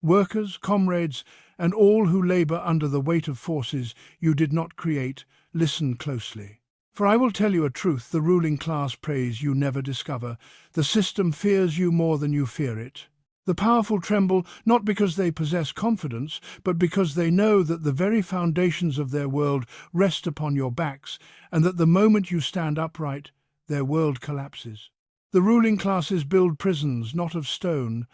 Workers, comrades, and all who labour under the weight of forces you did not create, listen closely. For I will tell you a truth the ruling class prays you never discover. The system fears you more than you fear it. The powerful tremble not because they possess confidence, but because they know that the very foundations of their world rest upon your backs, and that the moment you stand upright, their world collapses. The ruling classes build prisons not of stone,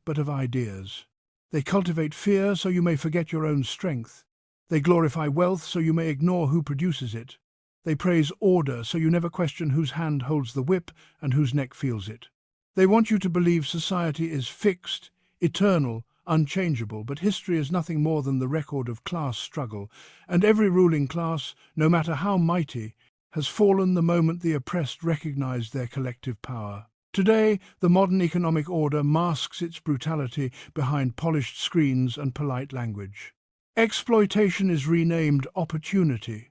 but of ideas. They cultivate fear so you may forget your own strength. They glorify wealth so you may ignore who produces it. They praise order so you never question whose hand holds the whip and whose neck feels it. They want you to believe society is fixed, eternal, unchangeable, but history is nothing more than the record of class struggle, and every ruling class, no matter how mighty, has fallen the moment the oppressed recognized their collective power. Today, the modern economic order masks its brutality behind polished screens and polite language. Exploitation is renamed opportunity.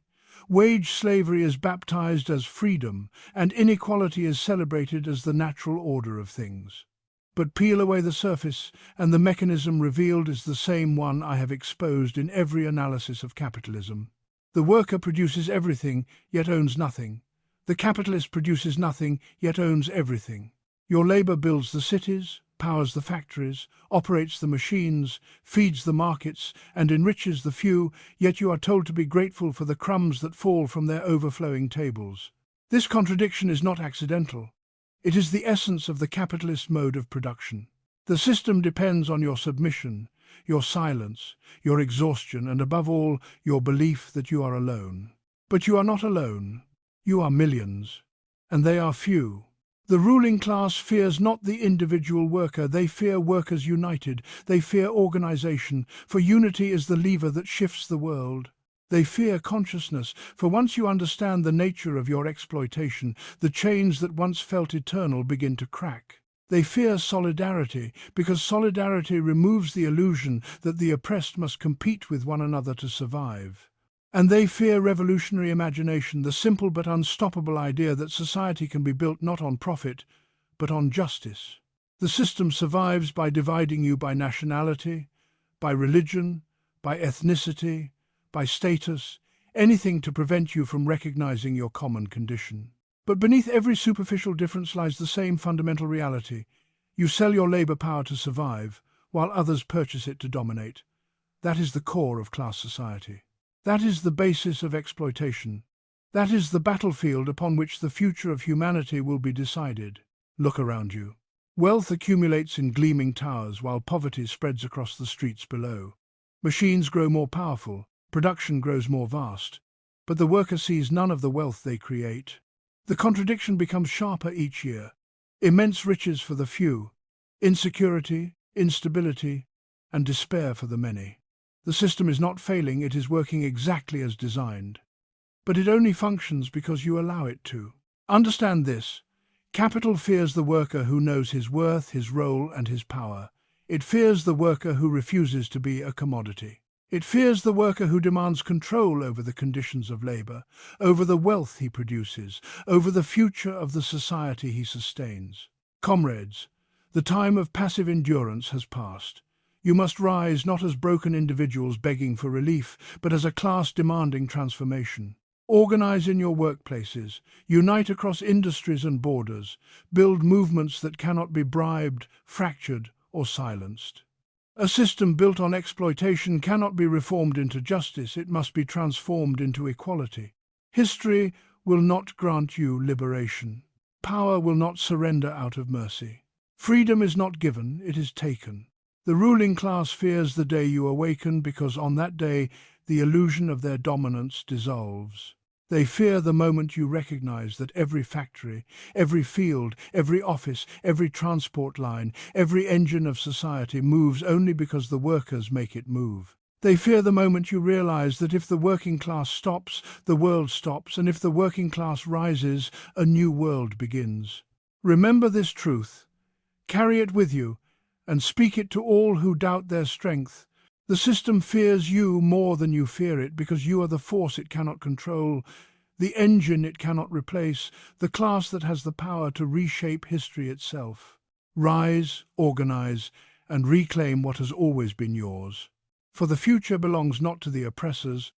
Wage slavery is baptized as freedom, and inequality is celebrated as the natural order of things. But peel away the surface, and the mechanism revealed is the same one I have exposed in every analysis of capitalism. The worker produces everything, yet owns nothing. The capitalist produces nothing, yet owns everything. Your labor builds the cities, powers the factories, operates the machines, feeds the markets, and enriches the few, yet you are told to be grateful for the crumbs that fall from their overflowing tables. This contradiction is not accidental. It is the essence of the capitalist mode of production. The system depends on your submission, your silence, your exhaustion, and above all, your belief that you are alone. But you are not alone. You are millions, and they are few. The ruling class fears not the individual worker, they fear workers united, they fear organization, for unity is the lever that shifts the world. They fear consciousness, for once you understand the nature of your exploitation, the chains that once felt eternal begin to crack. They fear solidarity, because solidarity removes the illusion that the oppressed must compete with one another to survive. And they fear revolutionary imagination, the simple but unstoppable idea that society can be built not on profit, but on justice. The system survives by dividing you by nationality, by religion, by ethnicity, by status, anything to prevent you from recognizing your common condition. But beneath every superficial difference lies the same fundamental reality. You sell your labor power to survive, while others purchase it to dominate. That is the core of class society. That is the basis of exploitation. That is the battlefield upon which the future of humanity will be decided. Look around you. Wealth accumulates in gleaming towers while poverty spreads across the streets below. Machines grow more powerful, production grows more vast, but the worker sees none of the wealth they create. The contradiction becomes sharper each year. Immense riches for the few, insecurity, instability, and despair for the many. The system is not failing, it is working exactly as designed. But it only functions because you allow it to. Understand this. Capital fears the worker who knows his worth, his role, and his power. It fears the worker who refuses to be a commodity. It fears the worker who demands control over the conditions of labor, over the wealth he produces, over the future of the society he sustains. Comrades, the time of passive endurance has passed. You must rise not as broken individuals begging for relief, but as a class demanding transformation. Organize in your workplaces, unite across industries and borders, build movements that cannot be bribed, fractured, or silenced. A system built on exploitation cannot be reformed into justice, it must be transformed into equality. History will not grant you liberation. Power will not surrender out of mercy. Freedom is not given, it is taken. The ruling class fears the day you awaken because on that day the illusion of their dominance dissolves. They fear the moment you recognize that every factory, every field, every office, every transport line, every engine of society moves only because the workers make it move. They fear the moment you realize that if the working class stops, the world stops, and if the working class rises, a new world begins. Remember this truth. Carry it with you, and speak it to all who doubt their strength. The system fears you more than you fear it because you are the force it cannot control, the engine it cannot replace, the class that has the power to reshape history itself. Rise, organize, and reclaim what has always been yours. For the future belongs not to the oppressors,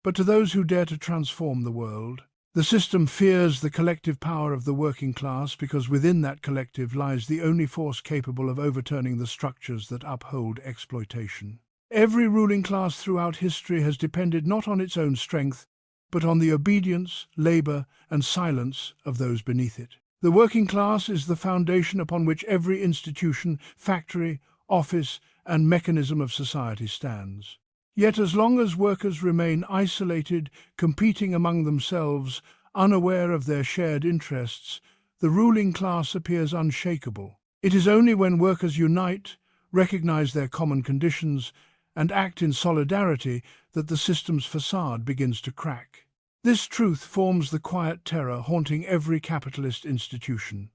but to those who dare to transform the world. The system fears the collective power of the working class because within that collective lies the only force capable of overturning the structures that uphold exploitation. Every ruling class throughout history has depended not on its own strength, but on the obedience, labor, and silence of those beneath it. The working class is the foundation upon which every institution, factory, office, and mechanism of society stands. Yet as long as workers remain isolated, competing among themselves, unaware of their shared interests, the ruling class appears unshakable. It is only when workers unite, recognize their common conditions, and act in solidarity that the system's facade begins to crack. This truth forms the quiet terror haunting every capitalist institution.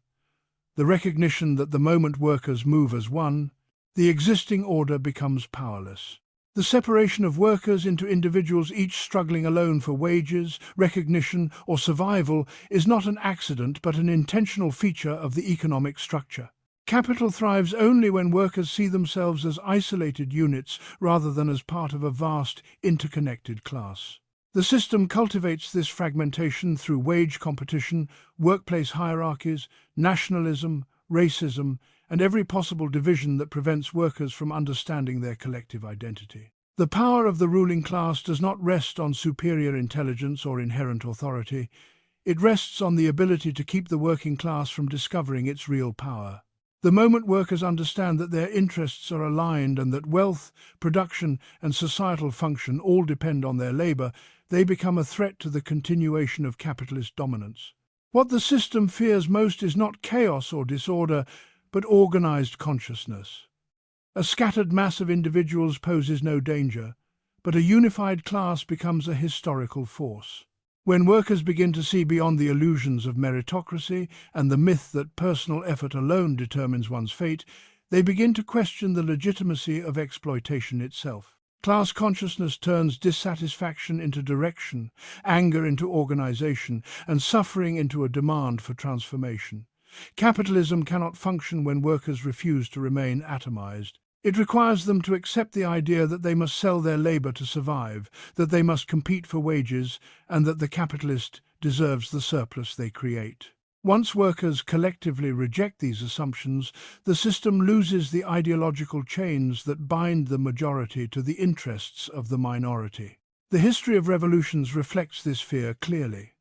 The recognition that the moment workers move as one, the existing order becomes powerless. The separation of workers into individuals each struggling alone for wages, recognition, or survival is not an accident but an intentional feature of the economic structure. Capital thrives only when workers see themselves as isolated units rather than as part of a vast, interconnected class. The system cultivates this fragmentation through wage competition, workplace hierarchies, nationalism, racism, and every possible division that prevents workers from understanding their collective identity. The power of the ruling class does not rest on superior intelligence or inherent authority. It rests on the ability to keep the working class from discovering its real power. The moment workers understand that their interests are aligned and that wealth, production, and societal function all depend on their labor, they become a threat to the continuation of capitalist dominance. What the system fears most is not chaos or disorder, but organized consciousness. A scattered mass of individuals poses no danger, but a unified class becomes a historical force. When workers begin to see beyond the illusions of meritocracy and the myth that personal effort alone determines one's fate, they begin to question the legitimacy of exploitation itself. Class consciousness turns dissatisfaction into direction, anger into organization, and suffering into a demand for transformation. Capitalism cannot function when workers refuse to remain atomized. It requires them to accept the idea that they must sell their labor to survive, that they must compete for wages, and that the capitalist deserves the surplus they create. Once workers collectively reject these assumptions, the system loses the ideological chains that bind the majority to the interests of the minority. The history of revolutions reflects this fear clearly.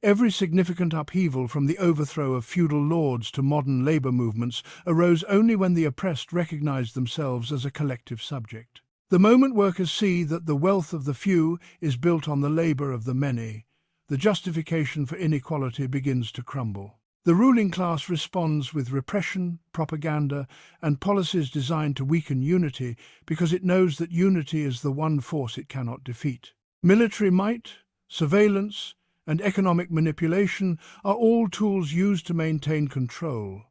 Every significant upheaval from the overthrow of feudal lords to modern labor movements arose only when the oppressed recognized themselves as a collective subject. The moment workers see that the wealth of the few is built on the labor of the many, the justification for inequality begins to crumble. The ruling class responds with repression, propaganda, and policies designed to weaken unity because it knows that unity is the one force it cannot defeat. Military might, surveillance, and economic manipulation are all tools used to maintain control,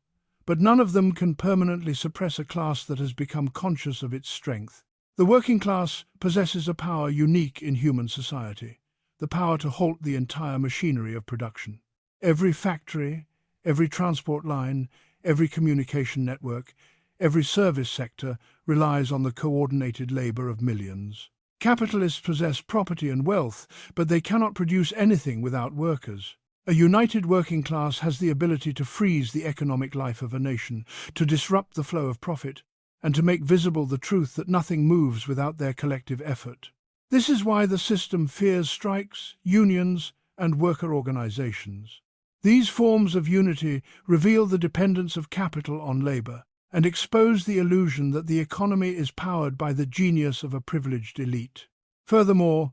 but none of them can permanently suppress a class that has become conscious of its strength. The working class possesses a power unique in human society, the power to halt the entire machinery of production. Every factory, every transport line, every communication network, every service sector relies on the coordinated labor of millions. Capitalists possess property and wealth, but they cannot produce anything without workers. A united working class has the ability to freeze the economic life of a nation, to disrupt the flow of profit, and to make visible the truth that nothing moves without their collective effort. This is why the system fears strikes, unions, and worker organizations. These forms of unity reveal the dependence of capital on labor and expose the illusion that the economy is powered by the genius of a privileged elite. Furthermore,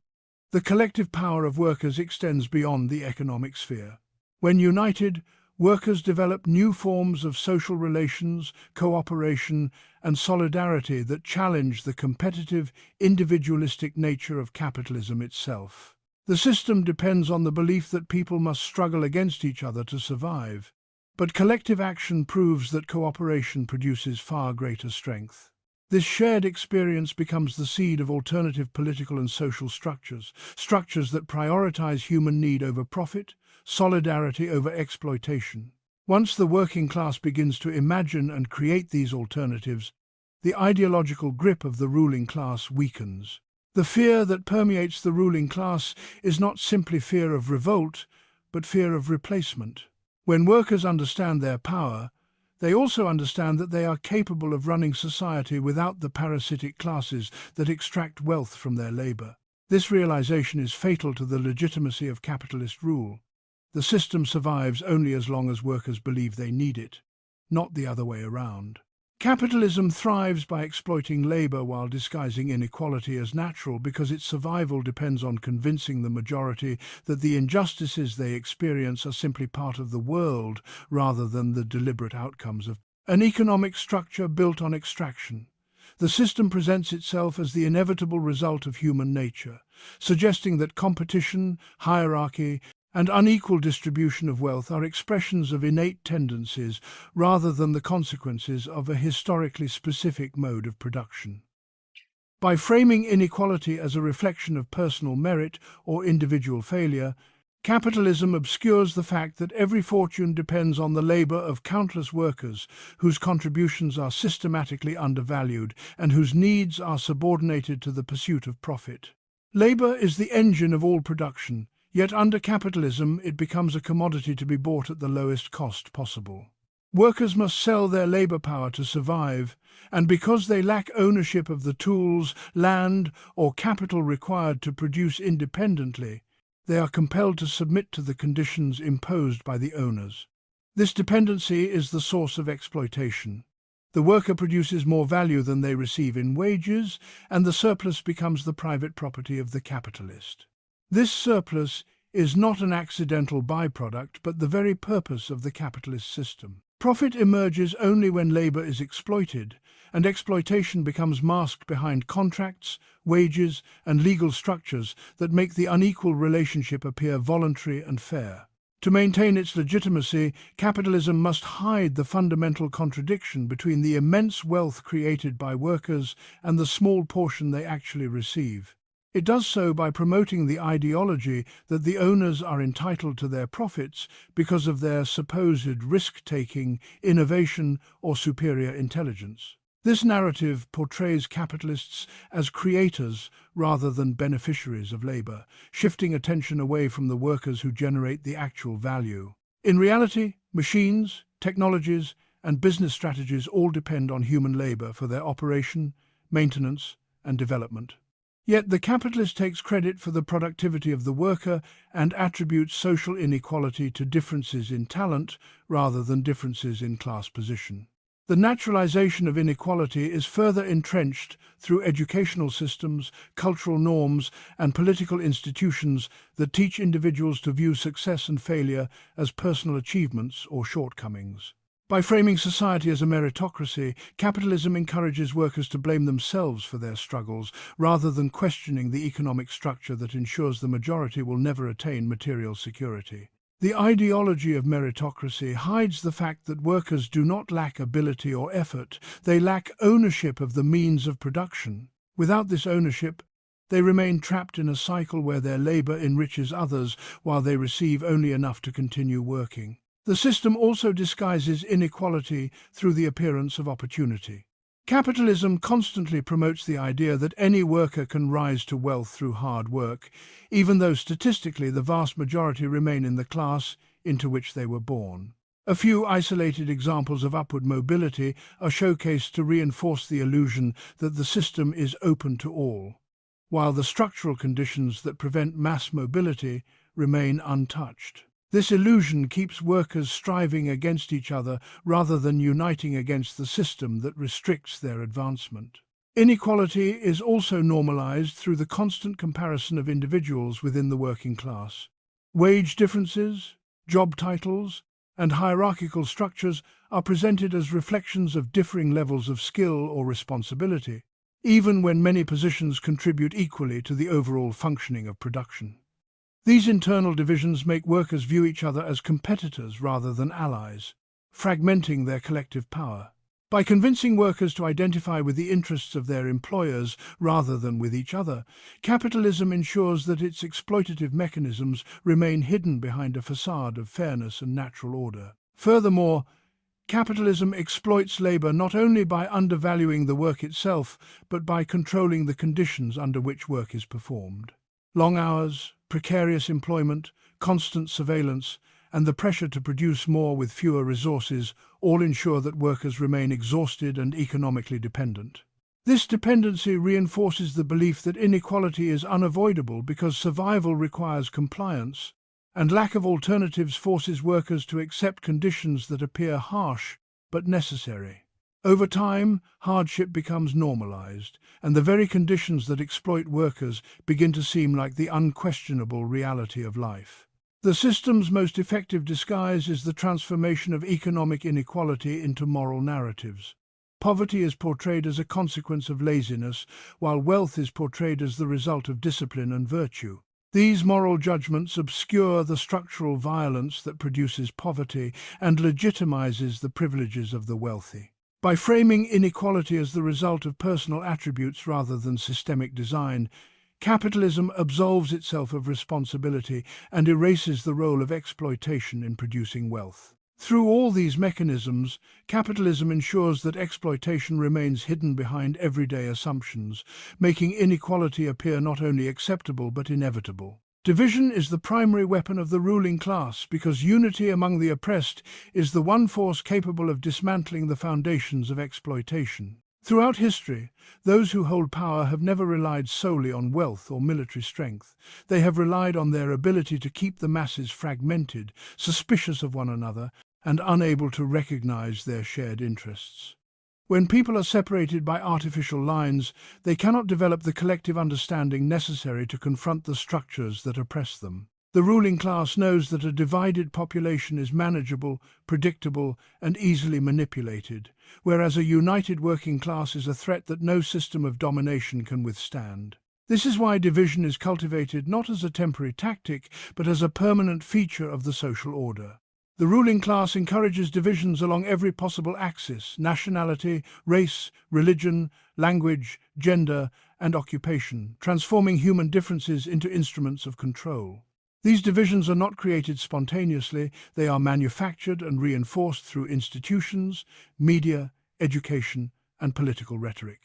the collective power of workers extends beyond the economic sphere. When united, workers develop new forms of social relations, cooperation, and solidarity that challenge the competitive, individualistic nature of capitalism itself. The system depends on the belief that people must struggle against each other to survive, but collective action proves that cooperation produces far greater strength. This shared experience becomes the seed of alternative political and social structures, structures that prioritize human need over profit, solidarity over exploitation. Once the working class begins to imagine and create these alternatives, the ideological grip of the ruling class weakens. The fear that permeates the ruling class is not simply fear of revolt, but fear of replacement. When workers understand their power, they also understand that they are capable of running society without the parasitic classes that extract wealth from their labor. This realization is fatal to the legitimacy of capitalist rule. The system survives only as long as workers believe they need it, not the other way around. Capitalism thrives by exploiting labor while disguising inequality as natural because its survival depends on convincing the majority that the injustices they experience are simply part of the world rather than the deliberate outcomes of an economic structure built on extraction. The system presents itself as the inevitable result of human nature, suggesting that competition, hierarchy, and unequal distribution of wealth are expressions of innate tendencies rather than the consequences of a historically specific mode of production. By framing inequality as a reflection of personal merit or individual failure, capitalism obscures the fact that every fortune depends on the labor of countless workers whose contributions are systematically undervalued and whose needs are subordinated to the pursuit of profit. Labor is the engine of all production, yet under capitalism it becomes a commodity to be bought at the lowest cost possible. Workers must sell their labor power to survive, and because they lack ownership of the tools, land, or capital required to produce independently, they are compelled to submit to the conditions imposed by the owners. This dependency is the source of exploitation. The worker produces more value than they receive in wages, and the surplus becomes the private property of the capitalist. This surplus is not an accidental byproduct, but the very purpose of the capitalist system. Profit emerges only when labor is exploited, and exploitation becomes masked behind contracts, wages, and legal structures that make the unequal relationship appear voluntary and fair. To maintain its legitimacy, capitalism must hide the fundamental contradiction between the immense wealth created by workers and the small portion they actually receive. It does so by promoting the ideology that the owners are entitled to their profits because of their supposed risk-taking, innovation, or superior intelligence. This narrative portrays capitalists as creators rather than beneficiaries of labor, shifting attention away from the workers who generate the actual value. In reality, machines, technologies, and business strategies all depend on human labor for their operation, maintenance, and development. Yet the capitalist takes credit for the productivity of the worker and attributes social inequality to differences in talent rather than differences in class position. The naturalization of inequality is further entrenched through educational systems, cultural norms, and political institutions that teach individuals to view success and failure as personal achievements or shortcomings. By framing society as a meritocracy, capitalism encourages workers to blame themselves for their struggles, rather than questioning the economic structure that ensures the majority will never attain material security. The ideology of meritocracy hides the fact that workers do not lack ability or effort, they lack ownership of the means of production. Without this ownership, they remain trapped in a cycle where their labor enriches others while they receive only enough to continue working. The system also disguises inequality through the appearance of opportunity. Capitalism constantly promotes the idea that any worker can rise to wealth through hard work, even though statistically the vast majority remain in the class into which they were born. A few isolated examples of upward mobility are showcased to reinforce the illusion that the system is open to all, while the structural conditions that prevent mass mobility remain untouched. This illusion keeps workers striving against each other rather than uniting against the system that restricts their advancement. Inequality is also normalized through the constant comparison of individuals within the working class. Wage differences, job titles, and hierarchical structures are presented as reflections of differing levels of skill or responsibility, even when many positions contribute equally to the overall functioning of production. These internal divisions make workers view each other as competitors rather than allies, fragmenting their collective power. By convincing workers to identify with the interests of their employers rather than with each other, capitalism ensures that its exploitative mechanisms remain hidden behind a facade of fairness and natural order. Furthermore, capitalism exploits labor not only by undervaluing the work itself, but by controlling the conditions under which work is performed. Long hours, precarious employment, constant surveillance, and the pressure to produce more with fewer resources all ensure that workers remain exhausted and economically dependent. This dependency reinforces the belief that inequality is unavoidable because survival requires compliance, and lack of alternatives forces workers to accept conditions that appear harsh but necessary. Over time, hardship becomes normalized, and the very conditions that exploit workers begin to seem like the unquestionable reality of life. The system's most effective disguise is the transformation of economic inequality into moral narratives. Poverty is portrayed as a consequence of laziness, while wealth is portrayed as the result of discipline and virtue. These moral judgments obscure the structural violence that produces poverty and legitimizes the privileges of the wealthy. By framing inequality as the result of personal attributes rather than systemic design, capitalism absolves itself of responsibility and erases the role of exploitation in producing wealth. Through all these mechanisms, capitalism ensures that exploitation remains hidden behind everyday assumptions, making inequality appear not only acceptable but inevitable. Division is the primary weapon of the ruling class because unity among the oppressed is the one force capable of dismantling the foundations of exploitation. Throughout history, those who hold power have never relied solely on wealth or military strength. They have relied on their ability to keep the masses fragmented, suspicious of one another, and unable to recognize their shared interests. When people are separated by artificial lines, they cannot develop the collective understanding necessary to confront the structures that oppress them. The ruling class knows that a divided population is manageable, predictable, and easily manipulated, whereas a united working class is a threat that no system of domination can withstand. This is why division is cultivated not as a temporary tactic, but as a permanent feature of the social order. The ruling class encourages divisions along every possible axis: nationality, race, religion, language, gender, and occupation, transforming human differences into instruments of control. These divisions are not created spontaneously, they are manufactured and reinforced through institutions, media, education, and political rhetoric.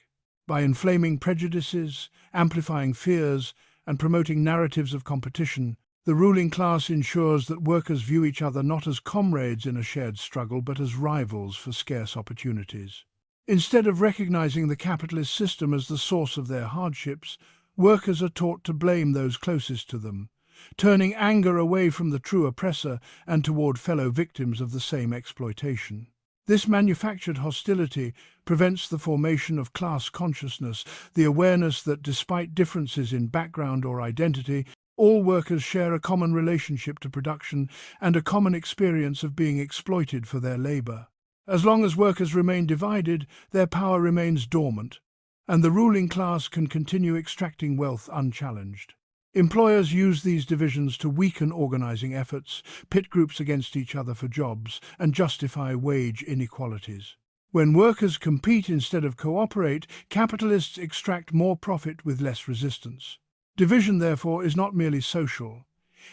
By inflaming prejudices, amplifying fears, and promoting narratives of competition, the ruling class ensures that workers view each other not as comrades in a shared struggle, but as rivals for scarce opportunities. Instead of recognizing the capitalist system as the source of their hardships, workers are taught to blame those closest to them, turning anger away from the true oppressor and toward fellow victims of the same exploitation. This manufactured hostility prevents the formation of class consciousness, the awareness that despite differences in background or identity, all workers share a common relationship to production and a common experience of being exploited for their labor. As long as workers remain divided, their power remains dormant, and the ruling class can continue extracting wealth unchallenged. Employers use these divisions to weaken organizing efforts, pit groups against each other for jobs, and justify wage inequalities. When workers compete instead of cooperate, capitalists extract more profit with less resistance. Division, therefore, is not merely social.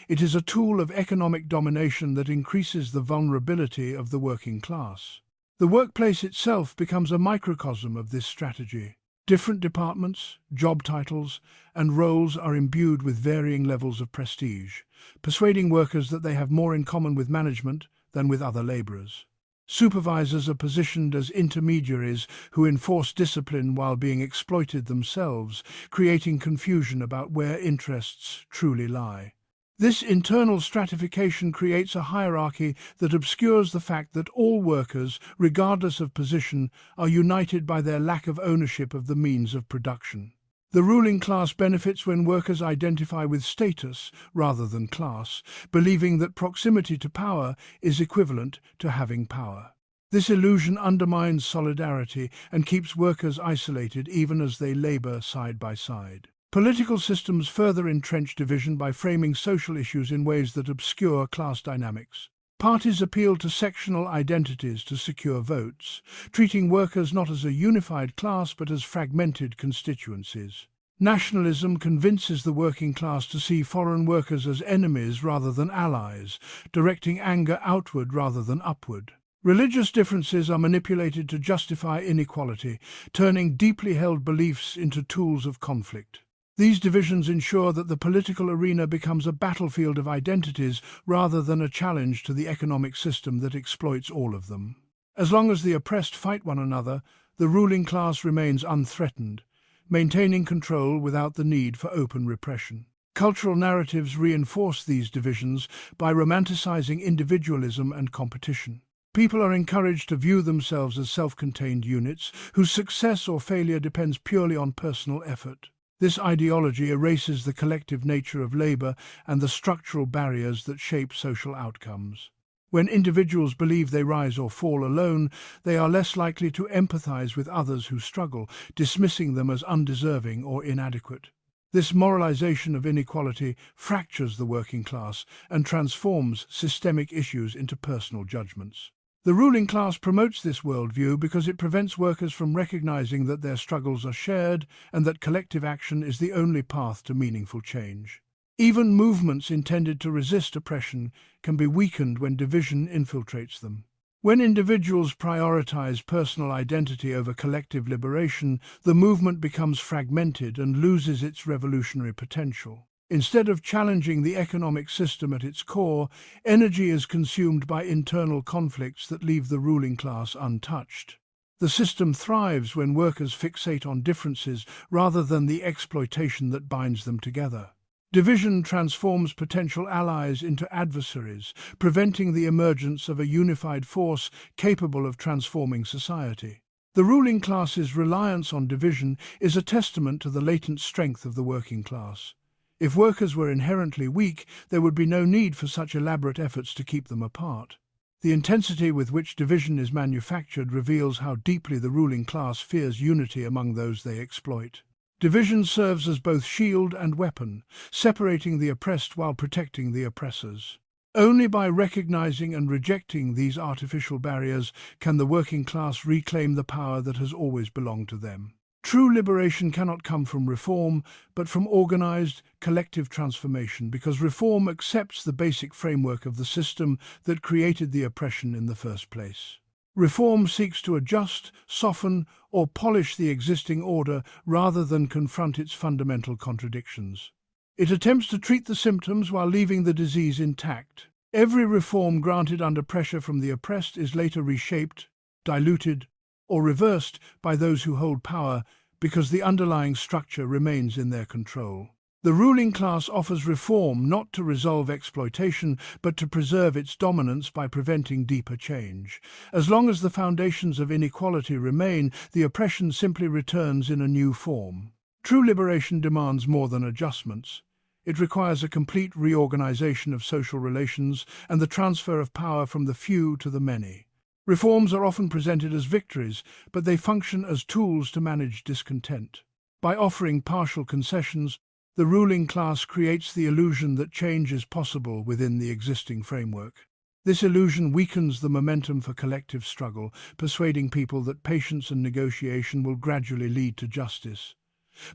It is a tool of economic domination that increases the vulnerability of the working class. The workplace itself becomes a microcosm of this strategy. Different departments, job titles, and roles are imbued with varying levels of prestige, persuading workers that they have more in common with management than with other laborers. Supervisors are positioned as intermediaries who enforce discipline while being exploited themselves, creating confusion about where interests truly lie. This internal stratification creates a hierarchy that obscures the fact that all workers, regardless of position, are united by their lack of ownership of the means of production. The ruling class benefits when workers identify with status rather than class, believing that proximity to power is equivalent to having power. This illusion undermines solidarity and keeps workers isolated even as they labor side by side. Political systems further entrench division by framing social issues in ways that obscure class dynamics. Parties appeal to sectional identities to secure votes, treating workers not as a unified class but as fragmented constituencies. Nationalism convinces the working class to see foreign workers as enemies rather than allies, directing anger outward rather than upward. Religious differences are manipulated to justify inequality, turning deeply held beliefs into tools of conflict. These divisions ensure that the political arena becomes a battlefield of identities rather than a challenge to the economic system that exploits all of them. As long as the oppressed fight one another, the ruling class remains unthreatened, maintaining control without the need for open repression. Cultural narratives reinforce these divisions by romanticizing individualism and competition. People are encouraged to view themselves as self-contained units whose success or failure depends purely on personal effort. This ideology erases the collective nature of labor and the structural barriers that shape social outcomes. When individuals believe they rise or fall alone, they are less likely to empathize with others who struggle, dismissing them as undeserving or inadequate. This moralization of inequality fractures the working class and transforms systemic issues into personal judgments. The ruling class promotes this worldview because it prevents workers from recognizing that their struggles are shared and that collective action is the only path to meaningful change. Even movements intended to resist oppression can be weakened when division infiltrates them. When individuals prioritize personal identity over collective liberation, the movement becomes fragmented and loses its revolutionary potential. Instead of challenging the economic system at its core, energy is consumed by internal conflicts that leave the ruling class untouched. The system thrives when workers fixate on differences rather than the exploitation that binds them together. Division transforms potential allies into adversaries, preventing the emergence of a unified force capable of transforming society. The ruling class's reliance on division is a testament to the latent strength of the working class. If workers were inherently weak, there would be no need for such elaborate efforts to keep them apart. The intensity with which division is manufactured reveals how deeply the ruling class fears unity among those they exploit. Division serves as both shield and weapon, separating the oppressed while protecting the oppressors. Only by recognizing and rejecting these artificial barriers can the working class reclaim the power that has always belonged to them. True liberation cannot come from reform, but from organized, collective transformation, because reform accepts the basic framework of the system that created the oppression in the first place. Reform seeks to adjust, soften, or polish the existing order rather than confront its fundamental contradictions. It attempts to treat the symptoms while leaving the disease intact. Every reform granted under pressure from the oppressed is later reshaped, diluted, or reversed by those who hold power because the underlying structure remains in their control. The ruling class offers reform not to resolve exploitation, but to preserve its dominance by preventing deeper change. As long as the foundations of inequality remain, the oppression simply returns in a new form. True liberation demands more than adjustments. It requires a complete reorganization of social relations and the transfer of power from the few to the many. Reforms are often presented as victories, but they function as tools to manage discontent. By offering partial concessions, the ruling class creates the illusion that change is possible within the existing framework. This illusion weakens the momentum for collective struggle, persuading people that patience and negotiation will gradually lead to justice.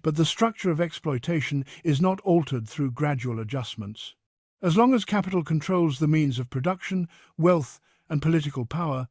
But the structure of exploitation is not altered through gradual adjustments. As long as capital controls the means of production, wealth, and political power,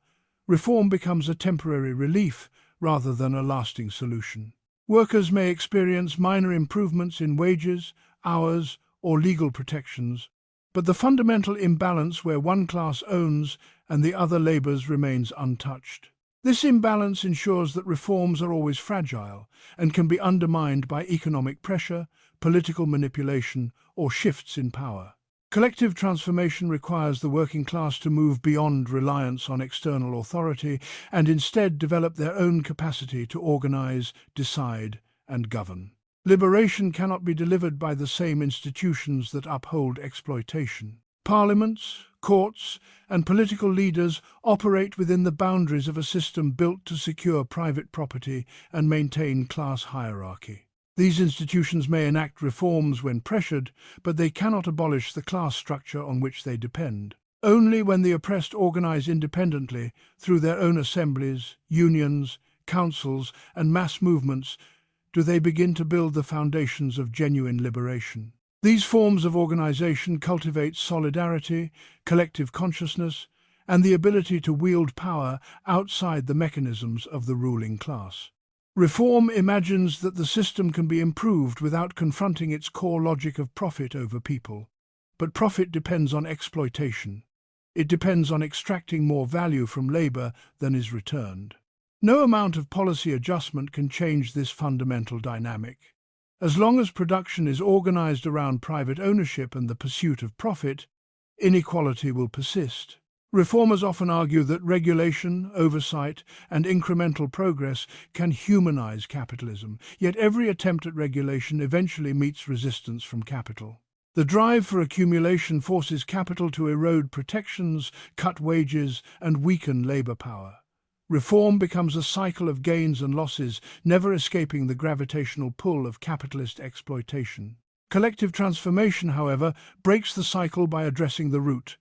reform becomes a temporary relief rather than a lasting solution. Workers may experience minor improvements in wages, hours, or legal protections, but the fundamental imbalance where one class owns and the other labors remains untouched. This imbalance ensures that reforms are always fragile and can be undermined by economic pressure, political manipulation, or shifts in power. Collective transformation requires the working class to move beyond reliance on external authority and instead develop their own capacity to organize, decide, and govern. Liberation cannot be delivered by the same institutions that uphold exploitation. Parliaments, courts, and political leaders operate within the boundaries of a system built to secure private property and maintain class hierarchy. These institutions may enact reforms when pressured, but they cannot abolish the class structure on which they depend. Only when the oppressed organize independently, through their own assemblies, unions, councils, and mass movements, do they begin to build the foundations of genuine liberation. These forms of organization cultivate solidarity, collective consciousness, and the ability to wield power outside the mechanisms of the ruling class. Reform imagines that the system can be improved without confronting its core logic of profit over people. But profit depends on exploitation. It depends on extracting more value from labor than is returned. No amount of policy adjustment can change this fundamental dynamic. As long as production is organized around private ownership and the pursuit of profit, inequality will persist. Reformers often argue that regulation, oversight, and incremental progress can humanize capitalism, yet every attempt at regulation eventually meets resistance from capital. The drive for accumulation forces capital to erode protections, cut wages, and weaken labor power. Reform becomes a cycle of gains and losses, never escaping the gravitational pull of capitalist exploitation. Collective transformation, however, breaks the cycle by addressing the root.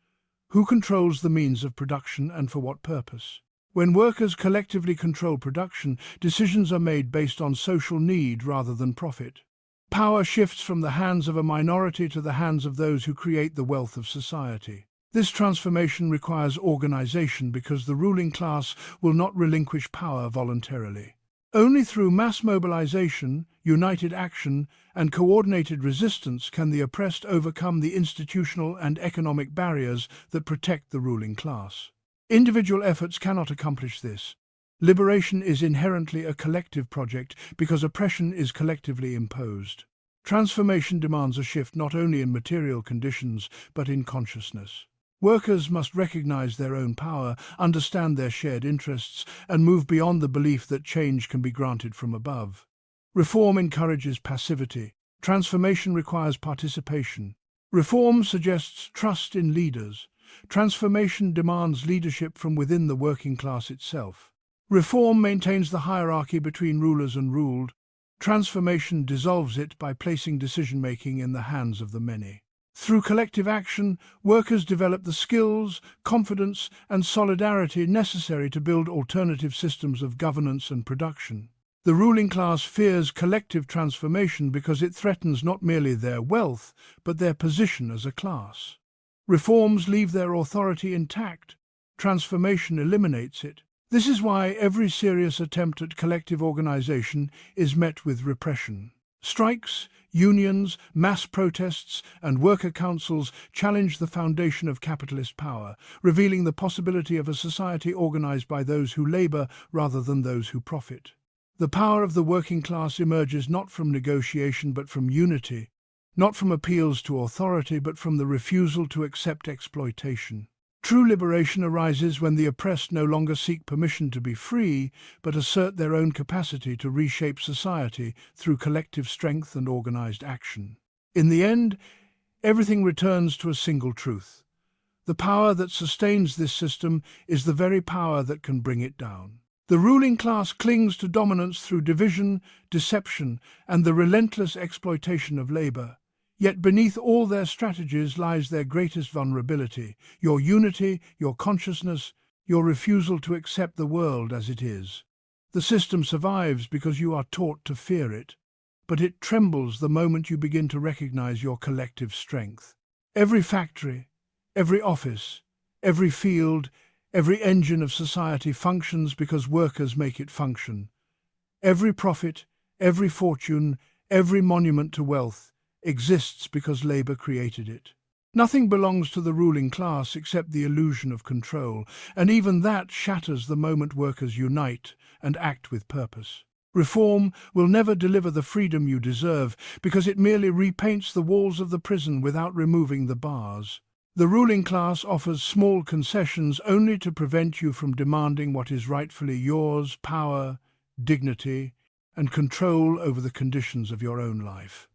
Who controls the means of production and for what purpose? When workers collectively control production, decisions are made based on social need rather than profit. Power shifts from the hands of a minority to the hands of those who create the wealth of society. This transformation requires organization because the ruling class will not relinquish power voluntarily. Only through mass mobilization, united action, and coordinated resistance can the oppressed overcome the institutional and economic barriers that protect the ruling class. Individual efforts cannot accomplish this. Liberation is inherently a collective project because oppression is collectively imposed. Transformation demands a shift not only in material conditions but in consciousness. Workers must recognize their own power, understand their shared interests, and move beyond the belief that change can be granted from above. Reform encourages passivity. Transformation requires participation. Reform suggests trust in leaders. Transformation demands leadership from within the working class itself. Reform maintains the hierarchy between rulers and ruled. Transformation dissolves it by placing decision-making in the hands of the many. Through collective action, workers develop the skills, confidence, and solidarity necessary to build alternative systems of governance and production. The ruling class fears collective transformation because it threatens not merely their wealth, but their position as a class. Reforms leave their authority intact. Transformation eliminates it. This is why every serious attempt at collective organization is met with repression. Strikes, unions, mass protests, and worker councils challenge the foundation of capitalist power, revealing the possibility of a society organized by those who labor rather than those who profit. The power of the working class emerges not from negotiation but from unity, not from appeals to authority but from the refusal to accept exploitation. True liberation arises when the oppressed no longer seek permission to be free, but assert their own capacity to reshape society through collective strength and organized action. In the end, everything returns to a single truth. The power that sustains this system is the very power that can bring it down. The ruling class clings to dominance through division, deception, and the relentless exploitation of labor. Yet beneath all their strategies lies their greatest vulnerability, your unity, your consciousness, your refusal to accept the world as it is. The system survives because you are taught to fear it, but it trembles the moment you begin to recognize your collective strength. Every factory, every office, every field, every engine of society functions because workers make it function. Every profit, every fortune, every monument to wealth exists because labor created it. Nothing belongs to the ruling class except the illusion of control, and even that shatters the moment workers unite and act with purpose. Reform will never deliver the freedom you deserve because it merely repaints the walls of the prison without removing the bars. The ruling class offers small concessions only to prevent you from demanding what is rightfully yours: power, dignity, and control over the conditions of your own life.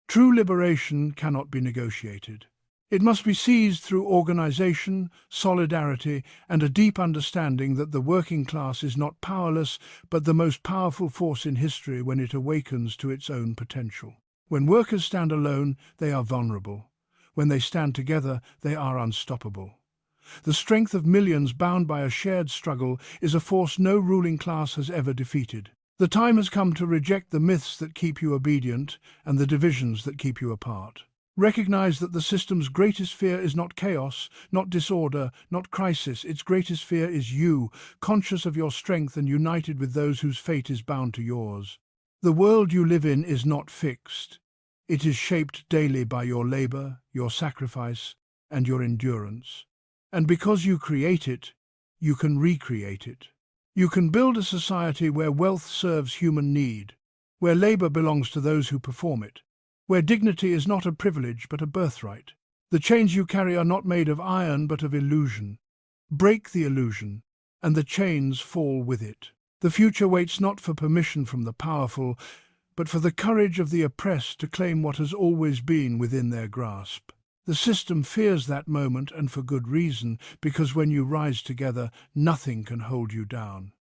True liberation cannot be negotiated. It must be seized through organization, solidarity, and a deep understanding that the working class is not powerless, but the most powerful force in history when it awakens to its own potential. When workers stand alone, they are vulnerable. When they stand together, they are unstoppable. The strength of millions bound by a shared struggle is a force no ruling class has ever defeated. The time has come to reject the myths that keep you obedient and the divisions that keep you apart. Recognize that the system's greatest fear is not chaos, not disorder, not crisis. Its greatest fear is you, conscious of your strength and united with those whose fate is bound to yours. The world you live in is not fixed. It is shaped daily by your labor, your sacrifice, and your endurance. And because you create it, you can recreate it. You can build a society where wealth serves human need, where labor belongs to those who perform it, where dignity is not a privilege but a birthright. The chains you carry are not made of iron but of illusion. Break the illusion, and the chains fall with it. The future waits not for permission from the powerful, but for the courage of the oppressed to claim what has always been within their grasp. The system fears that moment, and for good reason, because when you rise together, nothing can hold you down.